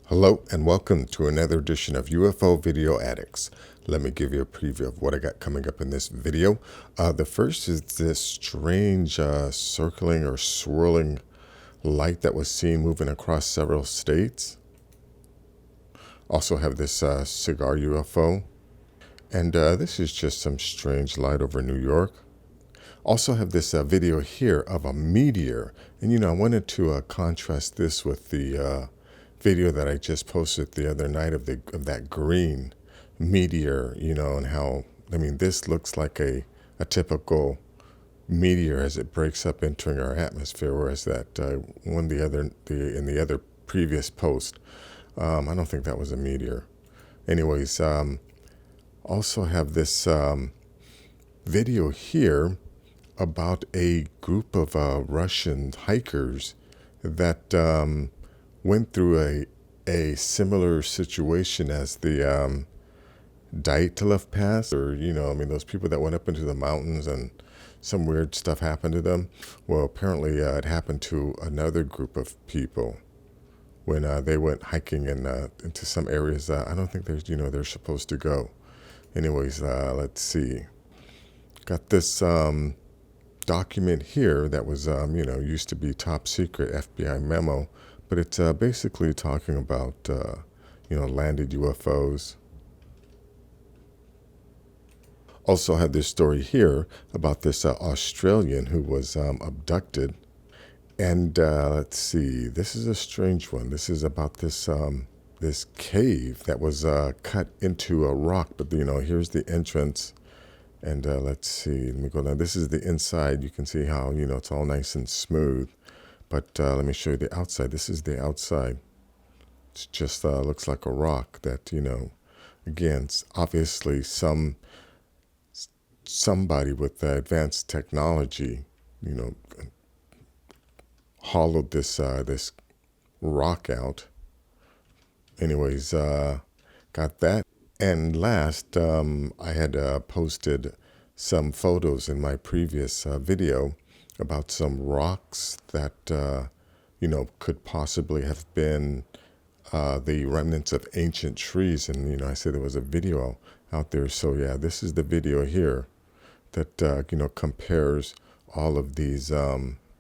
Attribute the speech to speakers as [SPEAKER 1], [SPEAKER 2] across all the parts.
[SPEAKER 1] Hello and welcome to another edition of UFO Video Addicts. Let me give you a preview of what I got coming up in this video. The first is this strange circling or swirling light that was seen moving across several states. Also have this cigar UFO. And this is just some strange light over New York. Also have this video here of a meteor. And I wanted to contrast this with the video that I just posted the other night of that green meteor, and how, this looks like a typical meteor as it breaks up entering our atmosphere, whereas that in the other previous post, I don't think that was a meteor. Anyways, also have this video here about a group of Russian hikers that went through a similar situation as the Dyatlov Pass, or those people that went up into the mountains and some weird stuff happened to them. Well, apparently it happened to another group of people when they went hiking into some areas I don't think they're supposed to go. Anyways, let's see. Got this document here that was used to be top secret FBI memo. But it's basically talking about, landed UFOs. Also had this story here about this Australian who was abducted. And let's see, this is a strange one. This is about this this cave that was cut into a rock. But, here's the entrance. And let's see, let me go down. This is the inside. You can see how, it's all nice and smooth. But let me show you the outside. This is the outside. It just looks like a rock that, again, it's obviously somebody with advanced technology, hollowed this rock out. Anyways, got that. And last, I had posted some photos in my previous video about some rocks that, could possibly have been the remnants of ancient trees. And, I said there was a video out there. So, yeah, this is the video here that, compares all of these,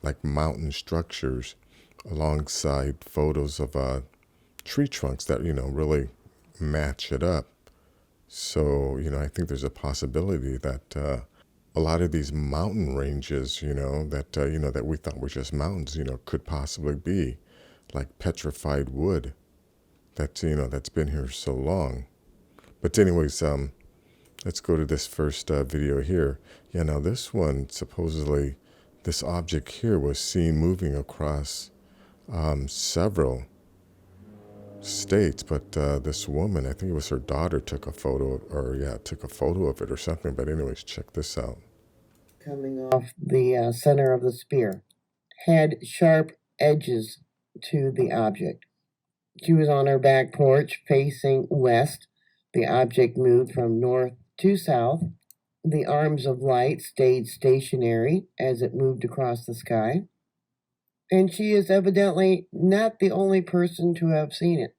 [SPEAKER 1] like mountain structures alongside photos of tree trunks that, really match it up. So, I think there's a possibility that a lot of these mountain ranges, that we thought were just mountains, could possibly be like petrified wood that's been here so long. But anyways, let's go to this first video here. Yeah, now this one, supposedly, this object here was seen moving across several states, but this woman, I think it was her daughter, took a photo of it or something. But anyways, check this out.
[SPEAKER 2] Coming off the center of the spear had sharp edges to the object. She was on her back porch facing west. The object moved from north to south. The arms of light stayed stationary as it moved across the sky. And she is evidently not the only person to have seen it.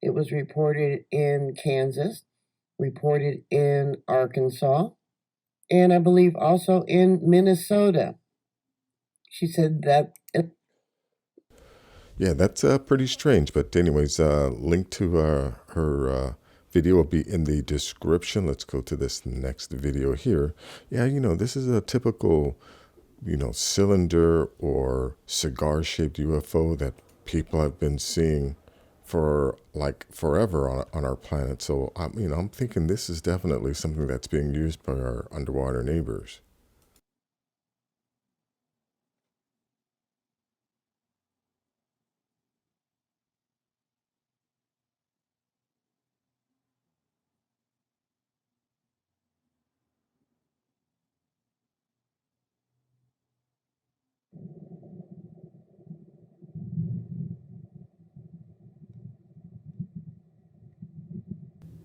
[SPEAKER 2] It was reported in Kansas, reported in Arkansas, and I believe also in Minnesota. She said that.
[SPEAKER 1] Yeah, that's pretty strange. But anyways, link to her video will be in the description. Let's go to this next video here. Yeah, this is a typical, cylinder or cigar-shaped UFO that people have been seeing for like forever on our planet. So, I'm thinking this is definitely something that's being used by our underwater neighbors.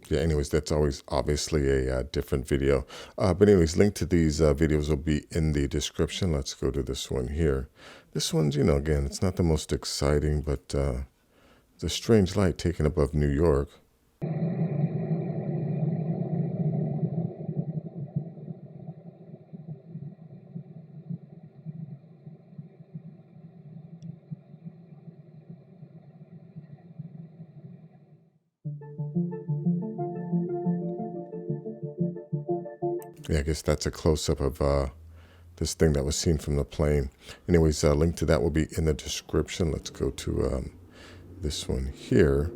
[SPEAKER 1] Yeah, anyways, that's always obviously a different video. But anyways, link to these videos will be in the description. Let's go to this one here. This one's, again, it's not the most exciting, but It's a strange light taken above New York. Yeah, I guess that's a close-up of this thing that was seen from the plane. Anyways, link to that will be in the description. Let's go to this one here.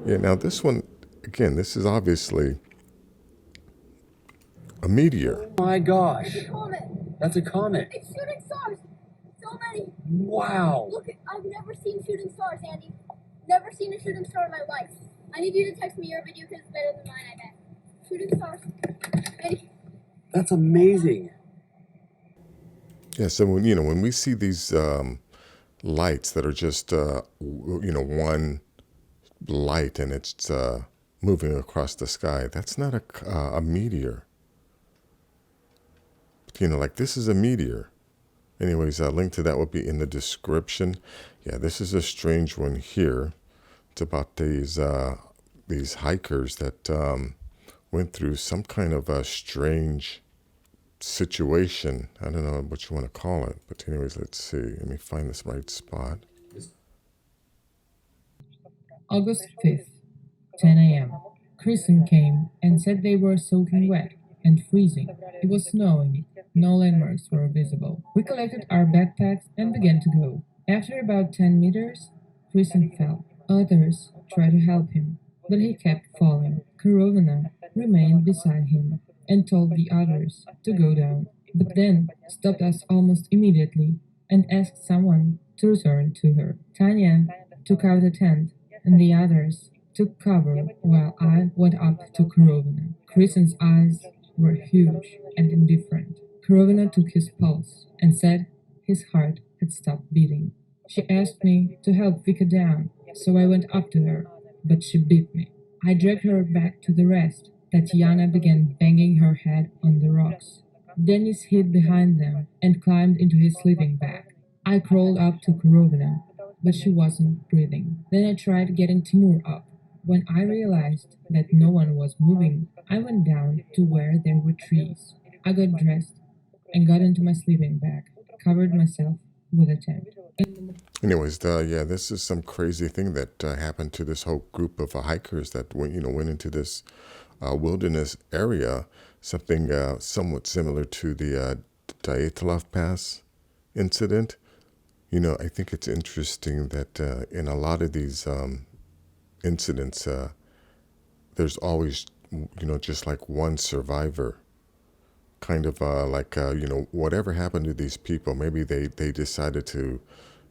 [SPEAKER 1] Yeah, now this one, again, this is obviously a meteor.
[SPEAKER 2] Oh my gosh.
[SPEAKER 3] It's a comet.
[SPEAKER 2] That's a comet.
[SPEAKER 3] It's shooting stars. So many.
[SPEAKER 2] Wow.
[SPEAKER 3] Look, I've never seen shooting stars, Andy. Never seen a shooting star in my life. I need you to text me your video because it's better than mine, I bet. Shooting stars. Andy.
[SPEAKER 2] That's amazing.
[SPEAKER 1] Yeah, so when we see these lights that are just one light and it's moving across the sky, that's not a meteor. Like this is a meteor. Anyways, link to that will be in the description. Yeah, this is a strange one here. It's about these hikers that went through some kind of a strange situation. I don't know what you want to call it, but anyways, let's see. Let me find this right spot.
[SPEAKER 4] August 5th, 10 a.m. Kristen came and said they were soaking wet and freezing. It was snowing. No landmarks were visible. We collected our backpacks and began to go. After about 10 meters, Kristen fell. Others tried to help him, but he kept falling. Korovina remained beside him and told the others to go down, but then stopped us almost immediately and asked someone to return to her. Tanya took out a tent and the others took cover while I went up to Korovina. Kristen's eyes were huge and indifferent. Korovina took his pulse and said his heart had stopped beating. She asked me to help Vika down, so I went up to her, but she beat me. I dragged her back to the rest. Tatiana began banging her head on the rocks. Dennis hid behind them and climbed into his sleeping bag. I crawled up to Korovina, but she wasn't breathing. Then I tried getting Timur up. When I realized that no one was moving, I went down to where there were trees. I got dressed and got into my sleeping bag, covered myself with a tent.
[SPEAKER 1] Anyways, this is some crazy thing that happened to this whole group of hikers that went into this wilderness area. Something somewhat similar to the Dyatlov Pass incident. I think it's interesting that in a lot of these incidents, there's always, just like one survivor. Kind of whatever happened to these people, maybe they decided to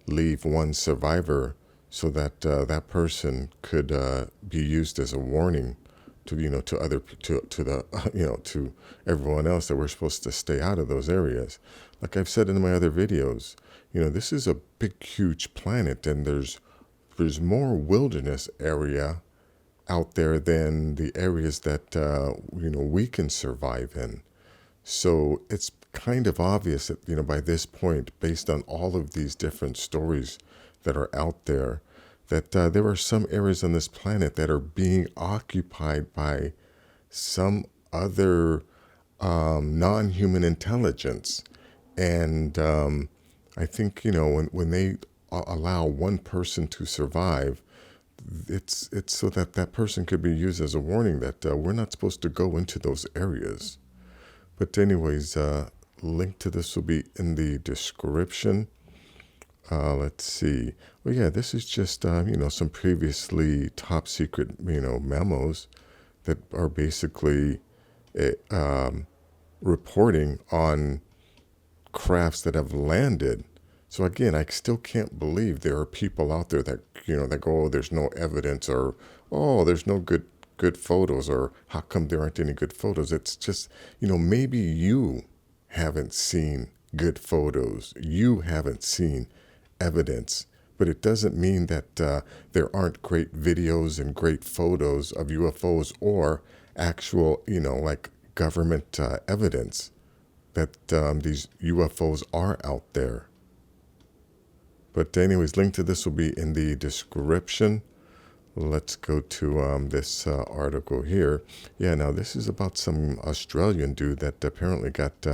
[SPEAKER 1] leave one survivor so that that person could be used as a warning to to other to everyone else that we're supposed to stay out of those areas. Like I've said in my other videos, this is a big, huge planet, and there's more wilderness area out there than the areas that we can survive in. So it's kind of obvious that, by this point, based on all of these different stories that are out there, that there are some areas on this planet that are being occupied by some other non-human intelligence. And I think, when they allow one person to survive, it's so that that person could be used as a warning that we're not supposed to go into those areas. But anyways, link to this will be in the description. Let's see. Well, yeah, this is just, some previously top secret, memos that are basically reporting on crafts that have landed. So again, I still can't believe there are people out there that, that go, oh, there's no evidence, or, oh, there's no good photos, or how come there aren't any good photos? It's just, maybe you haven't seen good photos. You haven't seen evidence, but it doesn't mean that there aren't great videos and great photos of UFOs or actual, like government evidence that these UFOs are out there. But anyways, link to this will be in the description. let's go to this article here. Yeah, now this is about some Australian dude that apparently got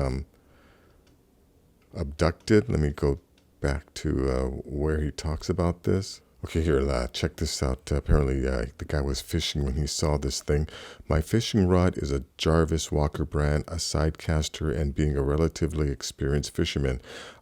[SPEAKER 1] abducted. Let me go back to where he talks about this. Okay, here, check this out. Apparently, the guy was fishing when he saw this thing. My fishing rod is a Jarvis Walker brand, a side caster, and being a relatively experienced fisherman,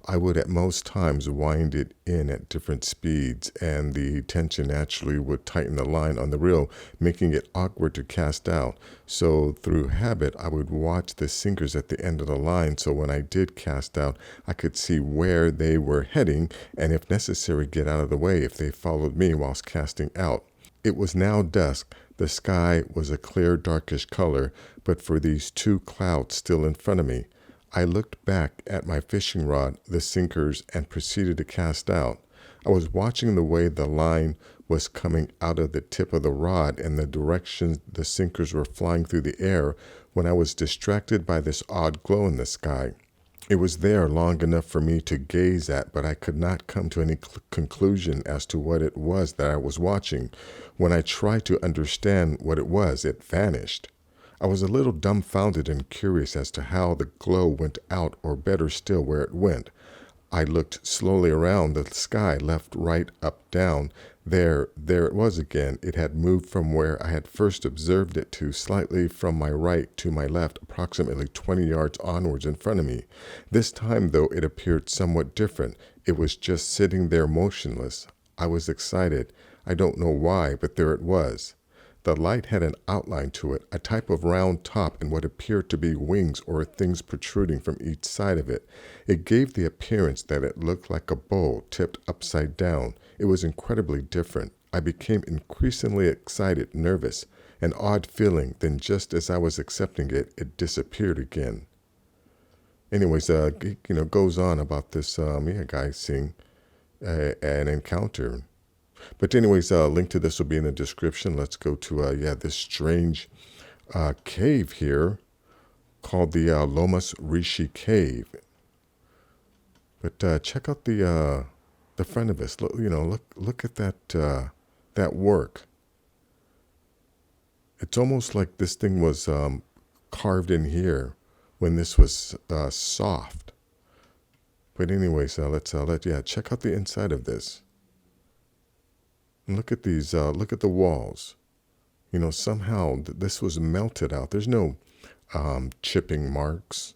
[SPEAKER 1] I would at most times wind it in at different speeds, and the tension naturally would tighten the line on the reel, making it awkward to cast out. So through habit, I would watch the sinkers at the end of the line, so when I did cast out, I could see where they were heading, and if necessary, get out of the way if they followed me whilst casting out. It was now dusk. The sky was a clear darkish color, but for these two clouds still in front of me. I looked back at my fishing rod, the sinkers, and proceeded to cast out. I was watching the way the line was coming out of the tip of the rod and the direction the sinkers were flying through the air when I was distracted by this odd glow in the sky. It was there long enough for me to gaze at, but I could not come to any conclusion as to what it was that I was watching. When I tried to understand what it was, it vanished. I was a little dumbfounded and curious as to how the glow went out, or better still, where it went. I looked slowly around the sky, left, right, up, down. There it was again. It had moved from where I had first observed it to slightly from my right to my left, approximately 20 yards onwards in front of me. This time, though, it appeared somewhat different. It was just sitting there motionless. I was excited. I don't know why, but there it was. The light had an outline to it, a type of round top and what appeared to be wings or things protruding from each side of it. It gave the appearance that it looked like a bowl tipped upside down. It was incredibly different. I became increasingly excited, nervous, an odd feeling. Then just as I was accepting it, it disappeared again. Anyways, goes on about this guy seeing an encounter. But anyways, link to this will be in the description. Let's go to, this strange cave here called the Lomas Rishi Cave. But check out the front of this. Look at that work. It's almost like this thing was carved in here when this was soft. But anyways, check out the inside of this. And look at these, look at the walls. Somehow this was melted out. There's no chipping marks.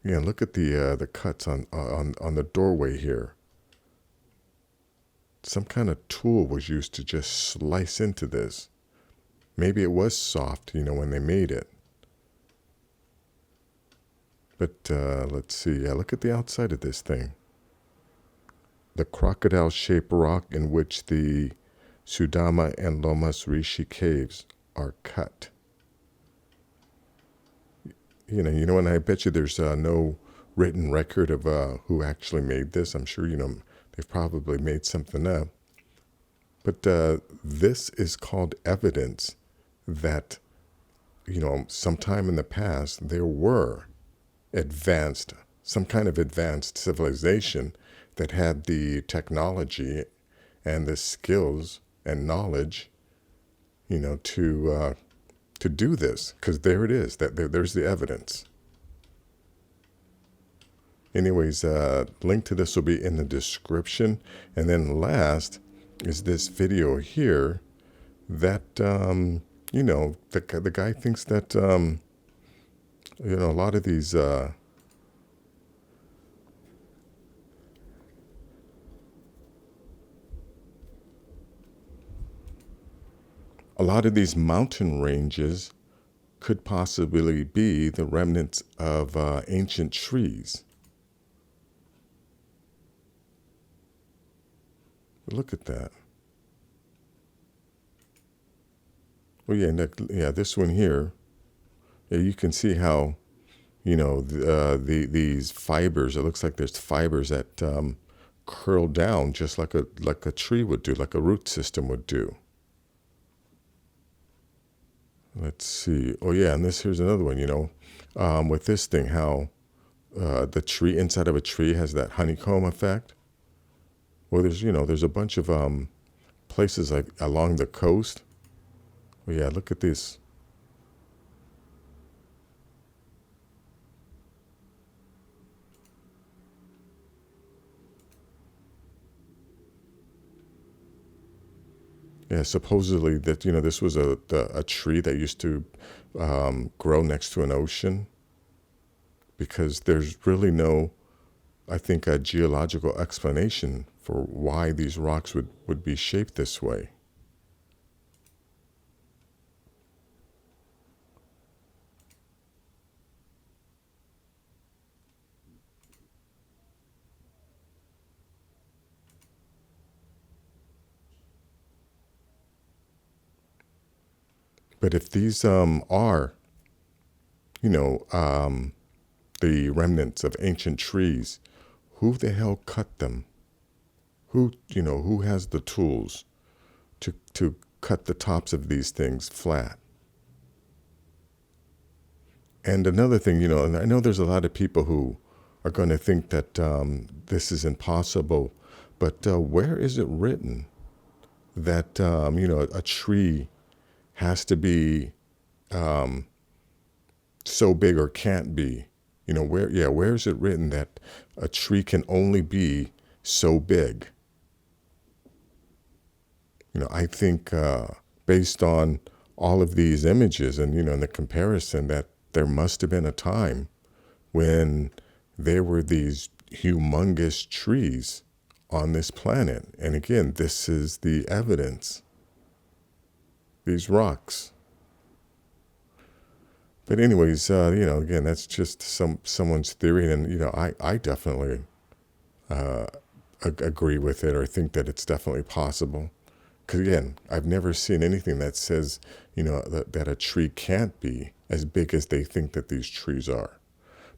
[SPEAKER 1] Yeah, look at the cuts on the doorway here. Some kind of tool was used to just slice into this. Maybe it was soft, when they made it. But let's see. Yeah, look at the outside of this thing. The crocodile-shaped rock in which the Sudama and Lomas Rishi caves are cut. And I bet you there's no written record of who actually made this. I'm sure, they've probably made something up. But this is called evidence that, sometime in the past there were some kind of advanced civilization that had the technology and the skills and knowledge, to do this. Because there it is. There's the evidence. Anyways, link to this will be in the description. And then last is this video here that, the guy thinks that, a lot of these, a lot of these mountain ranges could possibly be the remnants of ancient trees. Look at that. Well, this one here. Yeah, you can see how, these fibers. It looks like there's fibers that curl down just like a tree would do, like a root system would do. Let's see. Oh yeah, and here's another one. With this thing, how the tree inside of a tree has that honeycomb effect. Well, there's a bunch of places like along the coast. Oh yeah, look at this. Yeah, supposedly that this was a tree that used to grow next to an ocean, because there's really no, I think, a geological explanation for why these rocks would be shaped this way. But if these are, you know, the remnants of ancient trees, who the hell cut them? Who has the tools to cut the tops of these things flat? And another thing, and I know there's a lot of people who are going to think that this is impossible, but where is it written that, a tree has to be so big or can't be? Where is it written that a tree can only be so big? I think based on all of these images and, and the comparison, that there must have been a time when there were these humongous trees on this planet. And again, this is the evidence, these rocks. But anyways, again, that's just someone's theory. And, I definitely agree with it, or think that it's definitely possible. Because again, I've never seen anything that says, that a tree can't be as big as they think that these trees are.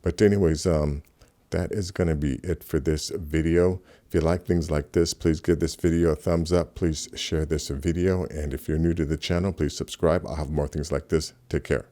[SPEAKER 1] But anyways, that is going to be it for this video. If you like things like this, please give this video a thumbs up. Please share this video. And if you're new to the channel, please subscribe. I'll have more things like this. Take care.